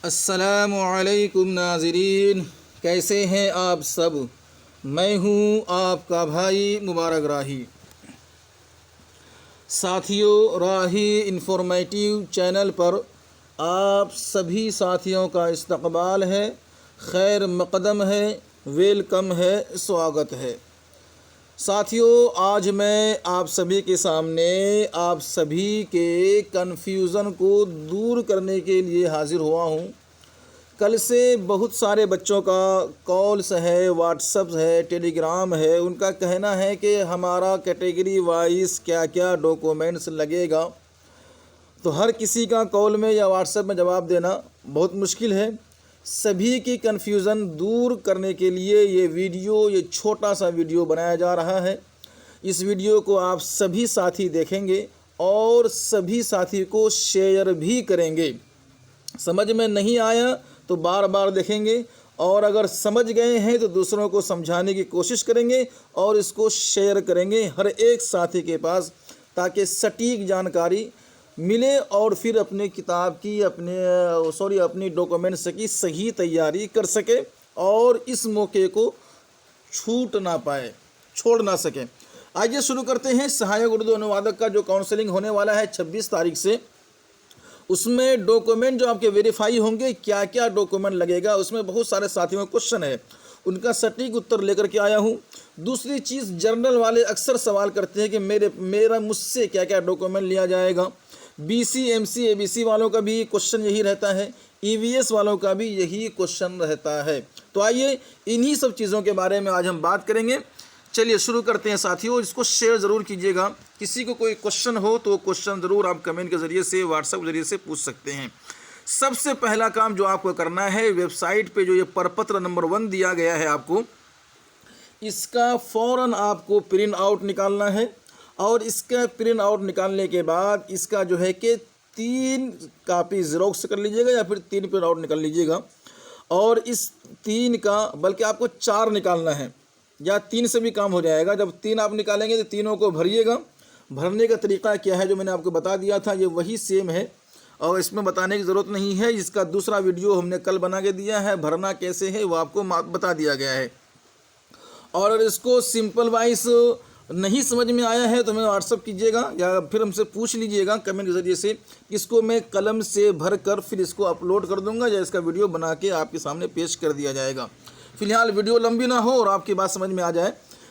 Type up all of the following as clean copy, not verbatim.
अस्सलामुअलैकुम नाज़रीन, कैसे हैं आप सब। मैं हूं आपका भाई मुबारक राही। साथियों, राही इंफॉर्मेटिव चैनल पर आप सभी साथियों का इस्तकबाल है, खैर मक़दम है, वेलकम है, स्वागत है। साथियों, आज मैं आप सभी के सामने आप सभी के कन्फ्यूज़न को दूर करने के लिए हाज़िर हुआ हूँ। कल से बहुत सारे बच्चों का कॉल्स है, व्हाट्सअप है, टेलीग्राम है। उनका कहना है कि हमारा कैटेगरी वाइज क्या क्या डॉक्यूमेंट्स लगेगा। तो हर किसी का कॉल में या व्हाट्सएप में जवाब देना बहुत मुश्किल है। सभी की कन्फ्यूज़न दूर करने के लिए ये छोटा सा वीडियो बनाया जा रहा है। इस वीडियो को आप सभी साथी देखेंगे और सभी साथी को शेयर भी करेंगे। समझ में नहीं आया तो बार बार देखेंगे, और अगर समझ गए हैं तो दूसरों को समझाने की कोशिश करेंगे और इसको शेयर करेंगे हर एक साथी के पास, ताकि सटीक जानकारी मिले और फिर अपने किताब की अपनी डॉक्यूमेंट्स की सही तैयारी कर सके और इस मौके को छोड़ ना सके। आइए शुरू करते हैं। सहायक उर्दू अनुवादक का जो काउंसलिंग होने वाला है 26 तारीख से, उसमें डॉक्यूमेंट जो आपके वेरीफाई होंगे, क्या क्या डॉक्यूमेंट लगेगा, उसमें बहुत सारे साथियों का क्वेश्चन है, उनका सटीक उत्तर लेकर के आया हूँ। दूसरी चीज़, जर्नल वाले अक्सर सवाल करते हैं कि मुझसे क्या क्या डॉक्यूमेंट लिया जाएगा। BC MC ABC वालों का भी क्वेश्चन यही रहता है, EVS वालों का भी यही क्वेश्चन रहता है। तो आइए इन्हीं सब चीज़ों के बारे में आज हम बात करेंगे। चलिए शुरू करते हैं साथियों। इसको शेयर ज़रूर कीजिएगा। किसी को कोई क्वेश्चन हो तो क्वेश्चन ज़रूर आप कमेंट के ज़रिए से, व्हाट्सएप के ज़रिए से पूछ सकते हैं। सबसे पहला काम जो आपको करना है, वेबसाइट पे जो ये प्रपत्र नंबर 1 दिया गया है आपको, इसका फ़ौरन आपको प्रिंट आउट निकालना है। और इसका प्रिंट आउट निकालने के बाद इसका जो है कि 3 कापी ज़ेरॉक्स कर लीजिएगा या फिर 3 प्रिंट आउट निकाल लीजिएगा। और इस 3 का, बल्कि आपको 4 निकालना है या 3 से भी काम हो जाएगा। जब 3 आप निकालेंगे तो तीनों को भरिएगा। भरने का तरीका क्या है जो मैंने आपको बता दिया था, ये वही सेम है और इसमें बताने की ज़रूरत नहीं है। इसका दूसरा वीडियो हमने कल बना के दिया है, भरना कैसे है वो आपको बता दिया गया है। और अगर इसको सिंपल वाइज नहीं समझ में आया है तो हमें व्हाट्सअप कीजिएगा या फिर हमसे पूछ लीजिएगा कमेंट के ज़रिए से। इसको मैं कलम से भर कर फिर इसको अपलोड कर दूंगा या इसका वीडियो बना के आपके सामने पेश कर दिया जाएगा। फिलहाल वीडियो लंबी ना हो और आपकी बात समझ में आ जाए,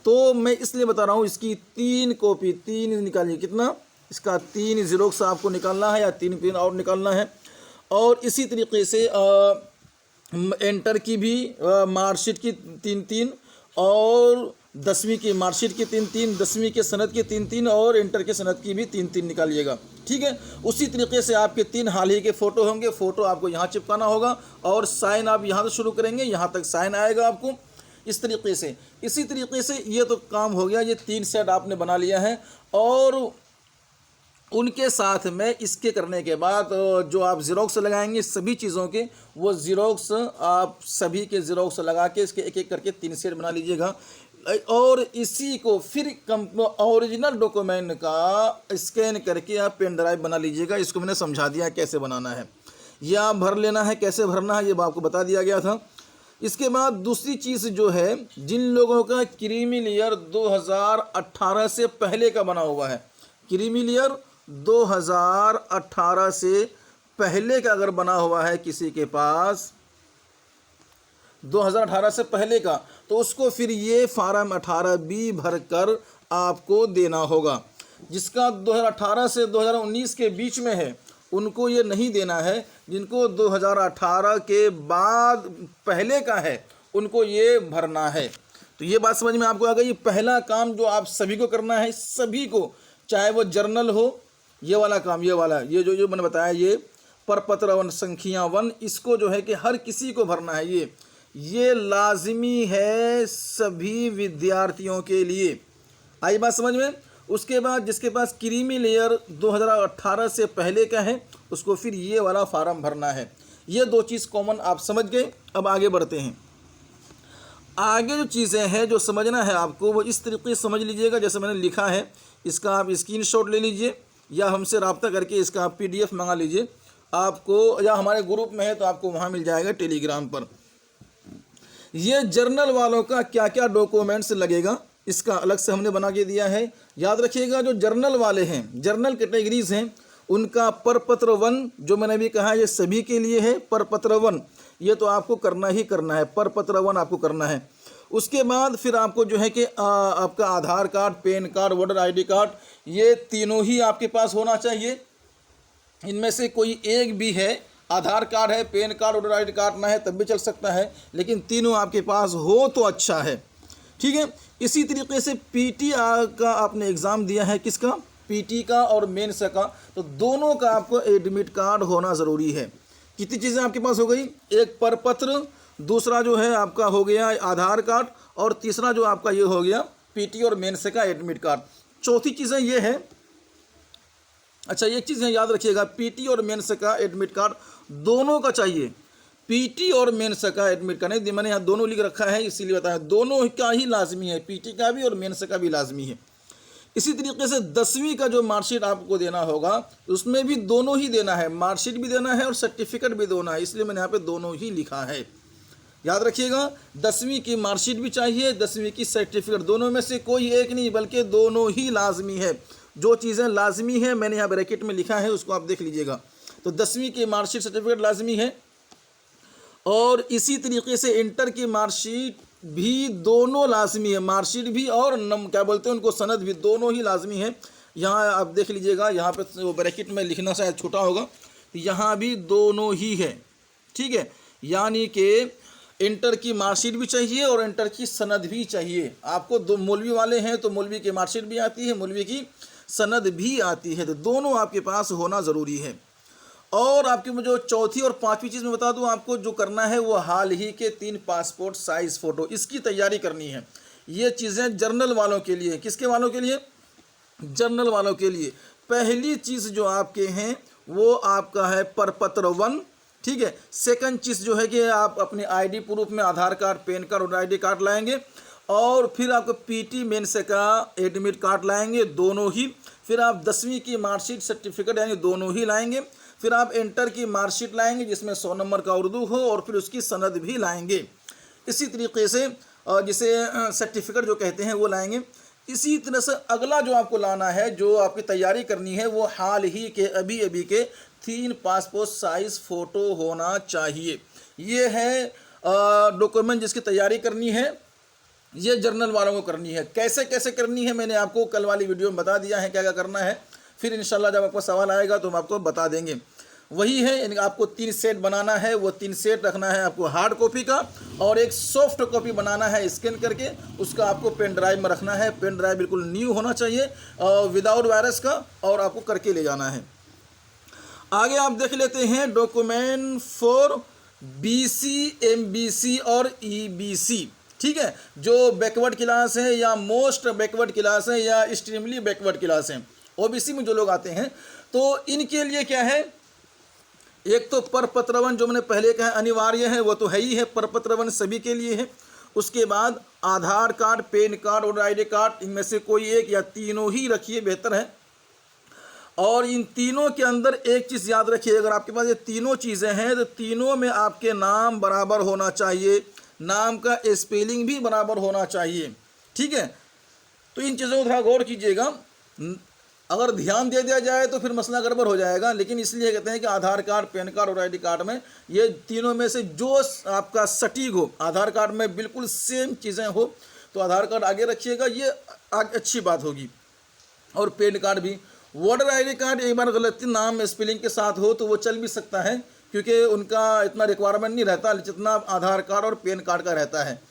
तो मैं इसलिए बता रहा हूँ। इसकी 3 कॉपी, 3 निकालिए। कितना? इसका 3 ज़ेरॉक्स आपको निकालना है या 3 प्रिंट आउट निकालना है। और इसी तरीके से इंटर की भी मार्कशीट की 3-3 और 10वीं की मार्कशीट की 3-3, 10वीं के सनद की 3-3 और इंटर के सनद की भी 3-3 निकालिएगा। ठीक है। उसी तरीके से आपके 3 हाल ही के फ़ोटो होंगे। फ़ोटो आपको यहाँ चिपकाना होगा और साइन आप यहाँ से शुरू करेंगे, यहाँ तक साइन आएगा आपको इस तरीके से। इसी तरीके से ये तो काम हो गया। ये 3 सेट आपने बना लिया है। और उनके साथ में इसके करने के बाद जो आप ज़ेरॉक्स लगाएंगे सभी चीज़ों के, वो ज़ेरॉक्स आप सभी के ज़ेरॉक्स लगा के इसके एक एक करके 3 सेट बना लीजिएगा। और इसी को फिर ओरिजिनल डॉक्यूमेंट का स्कैन करके आप पेन ड्राइव बना लीजिएगा। इसको मैंने समझा दिया कैसे बनाना है, या आप भर लेना है, कैसे भरना है ये आपको बता दिया गया था। इसके बाद दूसरी चीज़ जो है, जिन लोगों का क्रीमी लेयर 2018 से पहले का बना हुआ है, क्रीमी लेयर 2018 से पहले का अगर बना हुआ है किसी के पास, 2018 से पहले का, तो उसको फिर ये फार्म 18B भर कर आपको देना होगा। जिसका 2018 से 2019 के बीच में है उनको ये नहीं देना है। जिनको 2018 के बाद पहले का है उनको ये भरना है। तो ये बात समझ में आपको आ गई। पहला काम जो आप सभी को करना है, सभी को, चाहे वो जर्नल हो, ये वाला काम, ये जो मैंने बताया, ये प्रपत्र संख्या 1, इसको जो है कि हर किसी को भरना है। ये लाजिमी है सभी विद्यार्थियों के लिए। आई बात समझ में। उसके बाद जिसके पास क्रीमी लेयर 2018 से पहले का है उसको फिर ये वाला फार्म भरना है। ये 2 चीज़ कॉमन आप समझ गए। अब आगे बढ़ते हैं। आगे जो चीज़ें हैं जो समझना है आपको, वो इस तरीके से समझ लीजिएगा जैसे मैंने लिखा है। इसका आप स्क्रीनशॉट ले लीजिए या हमसे रब्ता करके इसका आप PDF मंगा लीजिए। आपको, या हमारे ग्रुप में है तो आपको वहाँ मिल जाएगा टेलीग्राम पर। ये जर्नल वालों का क्या क्या डॉक्यूमेंट्स लगेगा इसका अलग से हमने बना के दिया है। याद रखिएगा, जो जर्नल वाले हैं, जर्नल कैटेगरीज हैं, उनका परपत्र 1 जो मैंने भी कहा ये सभी के लिए है। परपत्र 1 ये तो आपको करना ही करना है, परपत्र 1 आपको करना है। उसके बाद फिर आपको जो है कि आपका Aadhaar card, PAN card, voter ID card, ये तीनों ही आपके पास होना चाहिए। इनमें से कोई एक भी है, आधार कार्ड है, pan card, voter ID card ना है तब भी चल सकता है, लेकिन तीनों आपके पास हो तो अच्छा है, ठीक है। इसी तरीके से PT का आपने एग्ज़ाम दिया है, किसका, PT का और मेंस का, तो दोनों का आपको एडमिट कार्ड होना ज़रूरी है। कितनी चीज़ें आपके पास हो गई, एक परपत्र, दूसरा जो है आपका हो गया आधार कार्ड, और तीसरा जो आपका ये हो गया PT और मेंस का एडमिट कार्ड। चौथी चीज़ें ये है, अच्छा एक चीज़ याद रखिएगा, PT और मेंस का एडमिट कार्ड दोनों का चाहिए। PT और मेंस का एडमिट कार्ड नहीं, मैंने यहाँ दोनों लिख रखा है इसीलिए बताया, दोनों का ही लाजमी है, PT का भी और मेंस का भी लाजमी है। इसी तरीके से 10वीं का जो मार्कशीट आपको देना होगा उसमें भी दोनों ही देना है, मार्कशीट भी देना है और सर्टिफिकेट भी देना है, इसलिए मैंने यहाँ पे दोनों ही लिखा है। याद रखिएगा, 10वीं की मार्कशीट भी चाहिए, 10वीं की सर्टिफिकेट, दोनों में से कोई एक नहीं बल्कि दोनों ही लाजमी है। जो चीज़ें लाजमी है मैंने यहाँ ब्रैकेट में लिखा है, उसको आप देख लीजिएगा। तो 10वीं की मार्कशीट, सर्टिफिकेट लाजमी है, और इसी तरीके से इंटर की मार्कशीट भी दोनों लाजमी है, मार्कशीट भी और क्या बोलते हैं उनको, सनद भी, दोनों ही लाजमी है। यहाँ आप देख लीजिएगा, यहाँ पे वो ब्रैकेट में लिखना शायद छोटा होगा, यहाँ भी दोनों ही है, ठीक है। यानी कि इंटर की मार्कशीट भी चाहिए और इंटर की सनद भी चाहिए आपको। दो मौलवी वाले हैं तो मौलवी की मार्कशीट भी आती है, मौलवी की सनद भी आती है, तो दोनों आपके पास होना ज़रूरी है। और आपकी जो चौथी और पांचवी चीज़ मैं बता दूं, आपको जो करना है वो हाल ही के 3 पासपोर्ट साइज़ फ़ोटो, इसकी तैयारी करनी है। ये चीज़ें जर्नल वालों के लिए, किसके वालों के लिए, जर्नल वालों के लिए। पहली चीज़ जो आपके हैं वो आपका है परपत्र 1, ठीक है। सेकंड चीज़ जो है कि आप अपने ID प्रूफ में आधार कार्ड, पैन कार्ड और ID कार्ड लाएंगे, और फिर आपको PT मेंस का एडमिट कार्ड लाएंगे, दोनों ही। फिर आप 10वीं की मार्कशीट, सर्टिफिकेट यानी दोनों ही लाएंगे। फिर आप इंटर की मार्कशीट लाएंगे जिसमें 100 नंबर का उर्दू हो, और फिर उसकी सनद भी लाएंगे। इसी तरीके से जिसे सर्टिफिकेट जो कहते हैं वो लाएंगे। इसी तरह से अगला जो आपको लाना है, जो आपकी तैयारी करनी है, वो हाल ही के अभी के 3 पासपोर्ट साइज़ फ़ोटो होना चाहिए। ये है डॉक्यूमेंट जिसकी तैयारी करनी है, ये जर्नल वालों को करनी है। कैसे कैसे करनी है मैंने आपको कल वाली वीडियो में बता दिया है क्या क्या करना है। फिर इंशाल्लाह जब आपको सवाल आएगा तो हम आपको बता देंगे। वही है, आपको 3 सेट बनाना है, वो 3 सेट रखना है आपको हार्ड कॉपी का, और एक सॉफ्ट कॉपी बनाना है स्कैन करके, उसका आपको पेन ड्राइव में रखना है। पेन ड्राइव बिल्कुल न्यू होना चाहिए विदाउट वायरस का, और आपको करके ले जाना है। आगे आप देख लेते हैं डॉक्यूमेंट फॉर BC, MBC और EBC, ठीक है। जो बैकवर्ड क्लास है या मोस्ट बैकवर्ड क्लास है या एक्सट्रीमली बैकवर्ड क्लास है, OBC में जो लोग आते हैं, तो इनके लिए क्या है, एक तो परपत्र 1 जो मैंने पहले कहा अनिवार्य है, वो तो है ही है, परपत्र 1 सभी के लिए है। उसके बाद आधार कार्ड, पैन कार्ड और ID कार्ड, इनमें से कोई एक या तीनों ही रखिए, बेहतर है। और इन तीनों के अंदर एक चीज़ याद रखिए, अगर आपके पास ये तीनों चीज़ें हैं तो तीनों में आपके नाम बराबर होना चाहिए, नाम का स्पेलिंग भी बराबर होना चाहिए, ठीक है। तो इन चीज़ों को थोड़ा गौर कीजिएगा, अगर ध्यान दे दिया जाए तो फिर मसला गड़बड़ हो जाएगा। लेकिन इसलिए कहते हैं कि आधार कार्ड, पैन कार्ड और ID कार्ड में ये तीनों में से जो आपका सटीक हो, आधार कार्ड में बिल्कुल सेम चीज़ें हो तो आधार कार्ड आगे रखिएगा, ये अच्छी बात होगी। और पैन कार्ड भी, वोटर ID कार्ड एक बार गलती नाम स्पेलिंग के साथ हो तो वो चल भी सकता है, क्योंकि उनका इतना रिक्वायरमेंट नहीं रहता जितना आधार कार्ड और पैन कार्ड का रहता है।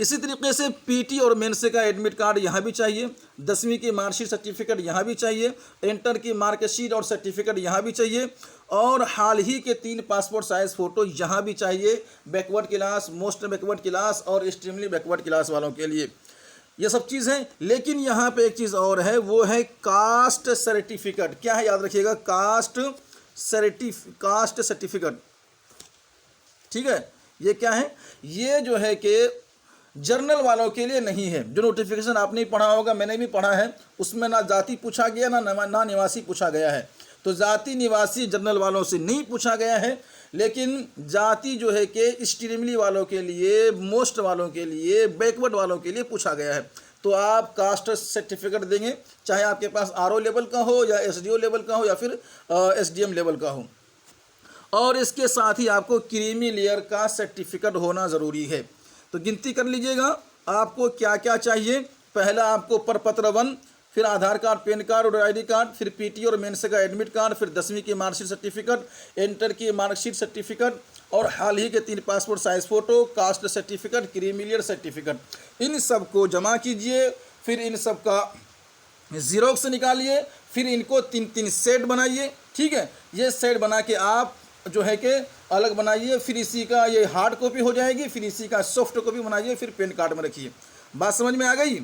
इसी तरीके से PT और मेंस का एडमिट कार्ड यहाँ भी चाहिए, 10वीं की मार्कशीट, सर्टिफिकेट यहाँ भी चाहिए, इंटर की मार्कशीट और सर्टिफिकेट यहाँ भी चाहिए, और हाल ही के 3 पासपोर्ट साइज़ फ़ोटो यहाँ भी चाहिए, backward class, most backward class और एक्सट्रीमली बैकवर्ड क्लास वालों के लिए। ये सब चीज़ है। लेकिन यहाँ पे एक चीज़ और है, वो है कास्ट सर्टिफिकेट। क्या है याद रखिएगा, कास्ट सर्टिफिकेट, ठीक है। ये क्या है, ये जो है कि जर्नल वालों के लिए नहीं है। जो नोटिफिकेशन आपने पढ़ा होगा, मैंने भी पढ़ा है, उसमें ना जाति पूछा गया ना निवासी पूछा गया है। तो जाति निवासी जनरल वालों से नहीं पूछा गया है, लेकिन जाति जो है कि एक्सट्रीमली वालों के लिए, मोस्ट वालों के लिए, बैकवर्ड वालों के लिए पूछा गया है। तो आप कास्ट सर्टिफिकेट देंगे, चाहे आपके पास आरओ लेवल का हो या एसडीओ लेवल का हो या फिर एसडीएम लेवल का हो। और इसके साथ ही आपको क्रीमी लेयर का सर्टिफिकेट होना ज़रूरी है। तो गिनती कर लीजिएगा आपको क्या क्या चाहिए। पहला आपको प्रपत्र 1, फिर आधार कार्ड, पैन कार्ड और आईडी कार्ड, फिर पीटी और मेंस का एडमिट कार्ड, फिर 10वीं की मार्कशीट सर्टिफिकेट, इंटर की मार्कशीट सर्टिफिकेट और हाल ही के 3 passport size photo, caste certificate, creamy layer certificate. इन सब को जमा कीजिए, फिर इन सब का ज़ीरोक्स निकालिए, फिर इनको 3-3 सेट बनाइए। ठीक है, ये सेट बना के आप जो है कि अलग बनाइए, फिर इसी का ये हार्ड कॉपी हो जाएगी, फिर इसी का सॉफ्ट कॉपी बनाइए, फिर पेन कार्ड में रखिए। बात समझ में आ गई?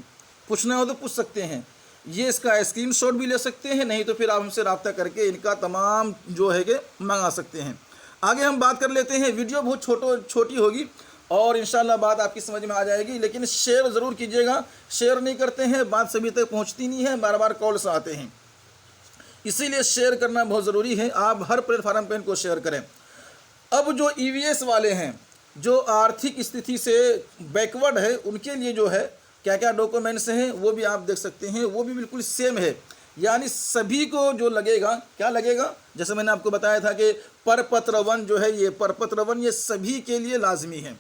पूछना हो तो पूछ सकते हैं, ये इसका स्क्रीनशॉट भी ले सकते हैं, नहीं तो फिर आप हमसे रब्ता करके इनका तमाम जो है कि मंगा सकते हैं। आगे हम बात कर लेते हैं। वीडियो बहुत छोटी होगी और इंशाल्लाह बात आपकी समझ में आ जाएगी, लेकिन शेयर ज़रूर कीजिएगा। शेयर नहीं करते हैं, बात सभी तक पहुँचती नहीं है, बार बार कॉल्स आते हैं, इसीलिए शेयर करना बहुत ज़रूरी है। आप हर प्लेटफार्म पर इनको शेयर करें। अब जो ईवीएस वाले हैं, जो आर्थिक स्थिति से बैकवर्ड है, उनके लिए जो है क्या क्या डॉक्यूमेंट्स हैं वो भी आप देख सकते हैं, वो भी बिल्कुल सेम है। यानी सभी को जो लगेगा, क्या लगेगा, जैसे मैंने आपको बताया था कि प्रपत्र 1 जो है, ये प्रपत्र 1 ये सभी के लिए लाजमी है।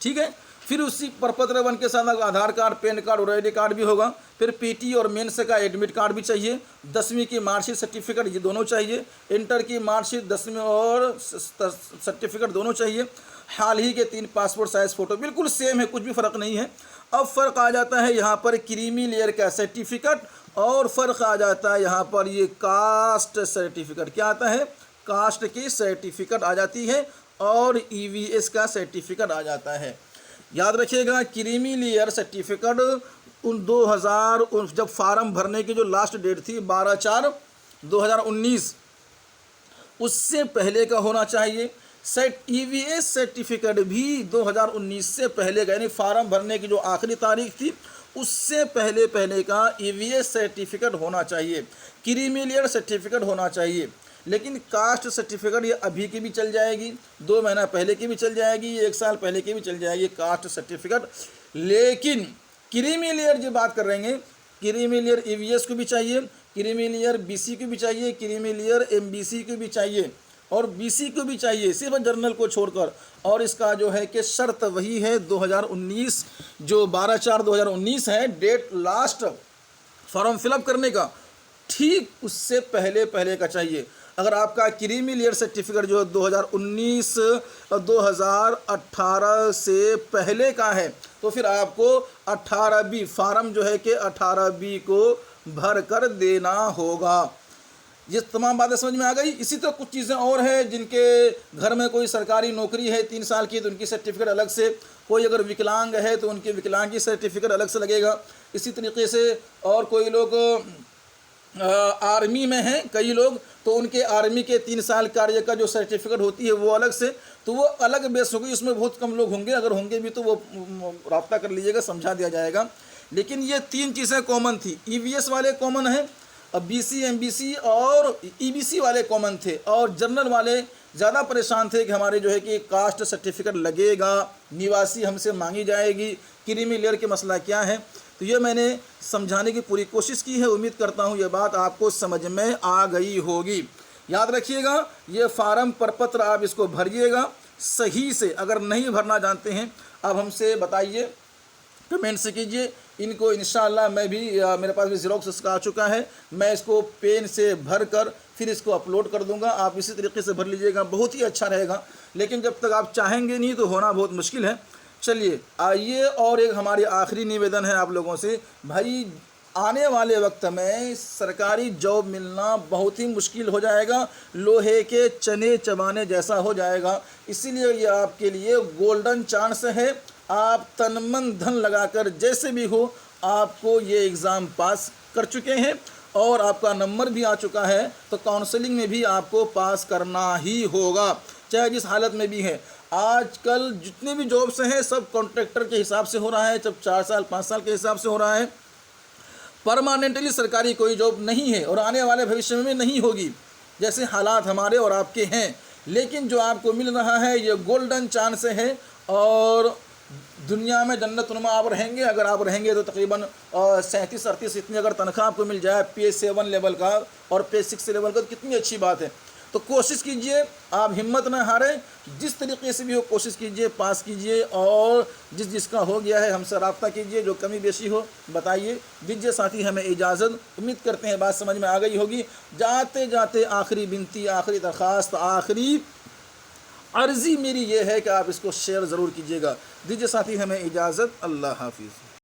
ठीक है, फिर उसी प्रपत्र 1 के साथ आधार कार्ड, पैन कार्ड और आईडी कार्ड भी होगा। फिर पीटी और मेंस का एडमिट कार्ड भी चाहिए, 10वीं की मार्कशीट सर्टिफिकेट ये दोनों चाहिए, इंटर की मार्कशीट 10वीं और सर्टिफिकेट दोनों चाहिए, हाल ही के 3 पासपोर्ट साइज फ़ोटो, बिल्कुल सेम है, कुछ भी फ़र्क नहीं है। अब फ़र्क आ जाता है यहाँ पर क्रीमी लेयर का सर्टिफिकेट, और फ़र्क आ जाता है यहाँ पर ये कास्ट सर्टिफिकेट। क्या आता है? कास्ट की सर्टिफिकेट आ जाती है और ईवीएस का सर्टिफिकेट आ जाता है। याद रखिएगा, क्रीमी लेयर सर्टिफिकेट उन 2000 जब फार्म भरने की जो लास्ट डेट थी 12/4/2019, उससे पहले का होना चाहिए। ईवीएस सर्टिफिकेट भी 2019 से पहले का, यानी फार्म भरने की जो आखिरी तारीख थी उससे पहले का ईवीएस सर्टिफिकेट होना चाहिए, क्रीमी लेयर सर्टिफिकेट होना चाहिए। लेकिन कास्ट सर्टिफिकेट ये अभी की भी चल जाएगी, 2 महीना पहले की भी चल जाएगी, 1 साल पहले की भी चल जाएगी कास्ट सर्टिफिकेट। लेकिन क्रीमी लेयर जो बात कर रहे हैं, क्रीमी लेयर ईवीएस को भी चाहिए, क्रीमी लेयर बीसी को भी चाहिए, क्रीमी लेयर एमबीसी को भी चाहिए और बीसी को भी चाहिए, सिर्फ जर्नल को छोड़कर। और इसका जो है कि शर्त वही है 2019, जो 12/4/2019 है डेट लास्ट फॉर्म फिलअप करने का, ठीक उससे पहले का चाहिए। अगर आपका क्रीमी लेयर सर्टिफिकेट जो 2019-2018 से पहले का है, तो फिर आपको 18B फार्म जो है कि 18B को भर कर देना होगा। ये तमाम बातें समझ में आ गई। इसी तरह कुछ चीज़ें और हैं, जिनके घर में कोई सरकारी नौकरी है 3 साल की, तो उनकी सर्टिफिकेट अलग से, कोई अगर विकलांग है तो उनकी विकलांग की सर्टिफिकेट अलग से लगेगा। इसी तरीके से और कोई लोग आर्मी में हैं कई लोग, तो उनके आर्मी के 3 साल कार्य का जो सर्टिफिकेट होती है वो अलग से, तो वो अलग बेस होगी। इसमें बहुत कम लोग होंगे, अगर होंगे भी तो वो रब्ता कर लीजिएगा, समझा दिया जाएगा। लेकिन ये 3 चीज़ें कॉमन थी। ईवीएस वाले कॉमन हैं, अब बीसी एमबीसी और ईबीसी वाले कॉमन थे, और जनरल वाले ज़्यादा परेशान थे कि हमारे जो है कि कास्ट सर्टिफिकेट लगेगा, निवासी हमसे मांगी जाएगी, क्रीमी लेयर के मसला क्या है। तो ये मैंने समझाने की पूरी कोशिश की है। उम्मीद करता हूँ ये बात आपको समझ में आ गई होगी। याद रखिएगा, ये फार्म प्रपत्र आप इसको भरिएगा सही से। अगर नहीं भरना जानते हैं आप हमसे बताइए, कमेंट से कीजिए। इनको इंशाअल्लाह मैं भी, मेरे पास भी ज़ेरॉक्स इसका आ चुका है, मैं इसको पेन से भर कर फिर इसको अपलोड कर दूंगा। आप इसी तरीके से भर लीजिएगा, बहुत ही अच्छा रहेगा। लेकिन जब तक आप चाहेंगे नहीं तो होना बहुत मुश्किल है। चलिए आइए, और एक हमारी आखिरी निवेदन है आप लोगों से, भाई आने वाले वक्त में सरकारी जॉब मिलना बहुत ही मुश्किल हो जाएगा, लोहे के चने चबाने जैसा हो जाएगा। इसीलिए ये आपके लिए गोल्डन चांस है। आप तन मन धन लगाकर जैसे भी हो आपको ये एग्ज़ाम पास कर चुके हैं और आपका नंबर भी आ चुका है, तो काउंसलिंग में भी आपको पास करना ही होगा, चाहे जिस हालत में भी है। आजकल जितने भी जॉब्स हैं सब कॉन्ट्रैक्टर के हिसाब से हो रहा है, जब 4 साल 5 साल के हिसाब से हो रहा है। परमानेंटली सरकारी कोई जॉब नहीं है और आने वाले भविष्य में नहीं होगी, जैसे हालात हमारे और आपके हैं। लेकिन जो आपको मिल रहा है ये गोल्डन चांस है और दुनिया में जन्नतनुमा आप रहेंगे। अगर आप रहेंगे तो तकरीबन 37-38 इतनी अगर तनख्वाह आपको मिल जाए P7 लेवल का और P6 लेवल का, तो कितनी अच्छी बात है। तो कोशिश कीजिए, आप हिम्मत ना हारें, जिस तरीके से भी हो कोशिश कीजिए, पास कीजिए और जिसका हो गया है हमसे रब्ता कीजिए, जो कमी बेशी हो बताइए। दीजिए साथी हमें इजाज़त। उम्मीद करते हैं बात समझ में आ गई होगी। जाते जाते आखिरी बिनती, आखिरी दरख्वास्त, आखिरी अर्ज़ी मेरी ये है कि आप इसको शेयर ज़रूर कीजिएगा। दीजिए साथी हमें इजाज़त। अल्लाह हाफिज़।